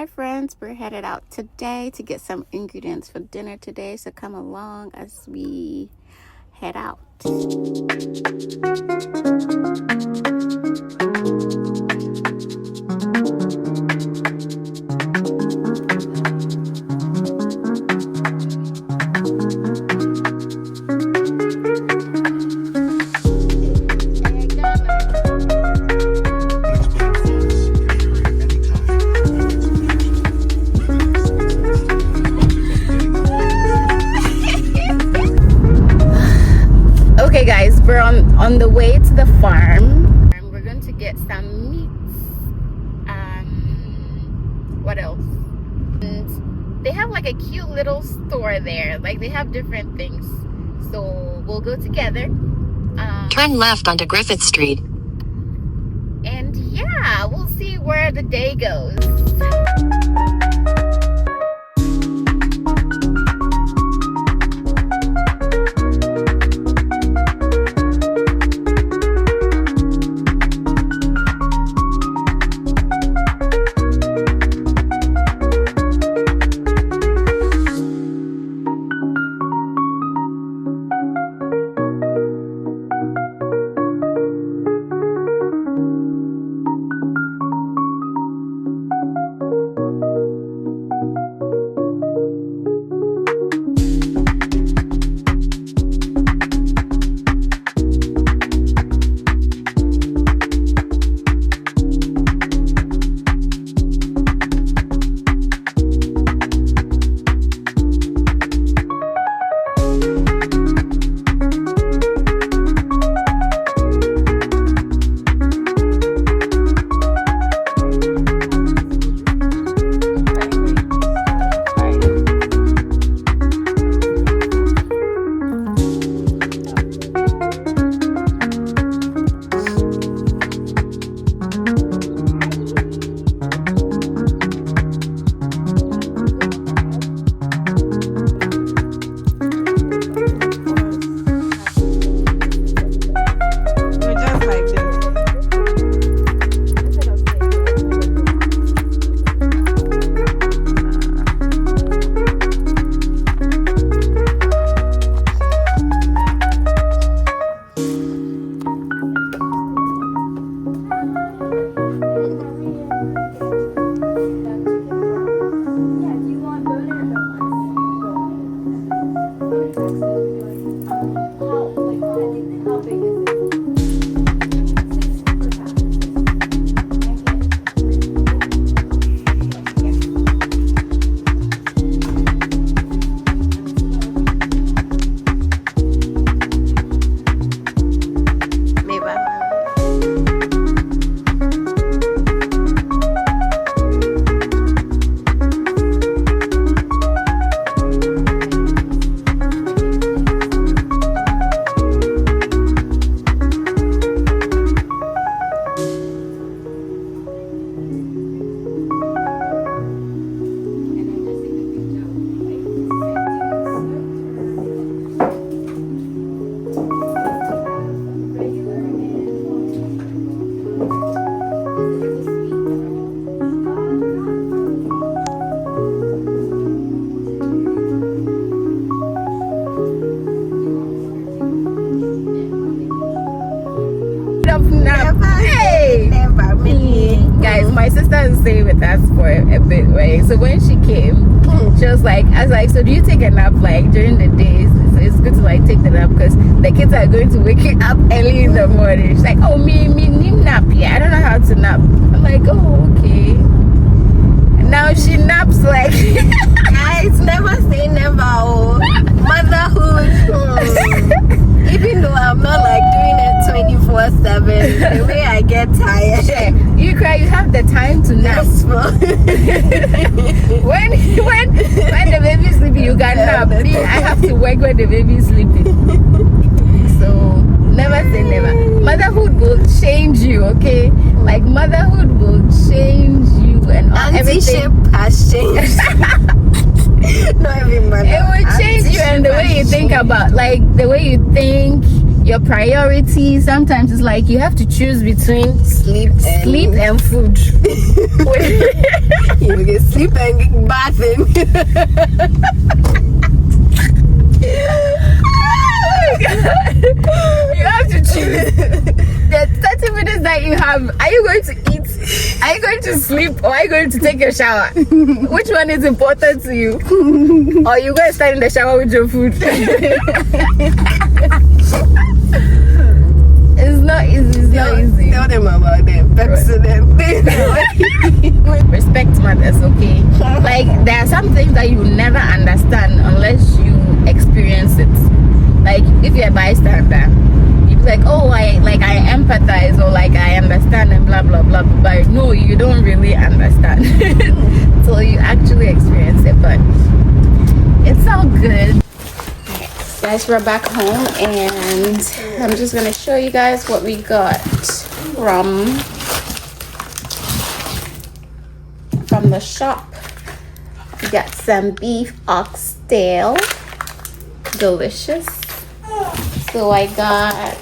Hi friends, we're headed out today to get some ingredients for dinner today, so come along as we head out. Okay guys, we're on the way to the farm and we're going to get some meat. What else? And they have like a cute little store there, like they have different things, so we'll go together. Turn left onto Griffith Street. And yeah, we'll see where the day goes. Guys, my sister is staying with us for a bit, right? So when she came, she was like, I was like, so do you take a nap like during the days? So it's good to like take the nap because the kids are going to wake you up early in the morning. She's like, oh, me nap, yeah, I don't know how to nap. I'm like, oh, okay. And now she naps like Guys, never say never. Oh. Motherhood. Even though I'm not like doing it 24/7, the way I get tired. Yeah, you cry, you have the time to nap. when the baby's sleeping, you can nap. Me, I have to work when the baby's sleeping. So never say never. Motherhood will change you, okay? Like motherhood will change you and everything. Shape has changed. Not every mother. It will change you and the way you think about, like the way you think, your priorities. Sometimes it's like you have to choose between sleep and food. You get sleep You have to choose. The 30 minutes that you have, are you going to eat? Are you going to sleep? Or are you going to take a shower? Which one is important to you? Or you going to stand in the shower with your food? It's not easy. It's not easy. Tell them about them. Respect mothers, okay? Like, there are some things that you never understand unless you experience it. Like, if you're a bystander, you'd be like, oh, I empathize, or like I understand, and blah blah blah blah. But no, you don't really understand till you actually experience it. But it's all good. Guys, we're back home, and I'm just gonna show you guys what we got from the shop. We got some beef oxtail, delicious. So I got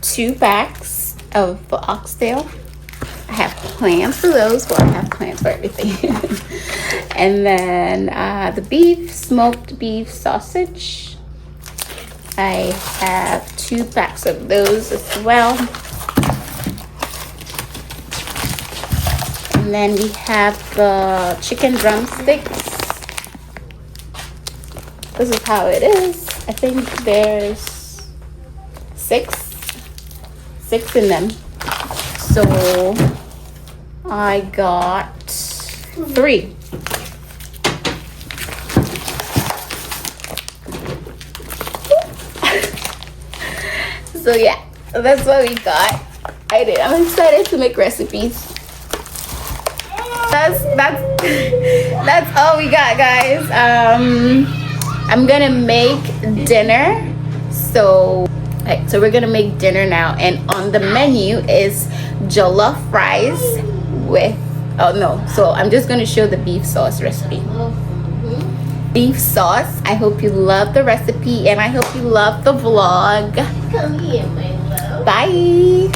2 packs of oxtail. I have plans for those, but I have plans for everything. And then the beef, smoked beef sausage. I have 2 packs of those as well. And then we have the chicken drumsticks. This is how it is. I think there's 6 in them. So I got 3. So yeah, that's what we got. I'm excited to make recipes. That's all we got, guys. I'm gonna make dinner. So we're gonna make dinner now, and on the menu is jollof rice with so I'm just gonna show the beef sauce recipe. Beef sauce. I hope you love the recipe, and I hope you love the vlog. Come here, my love. Bye.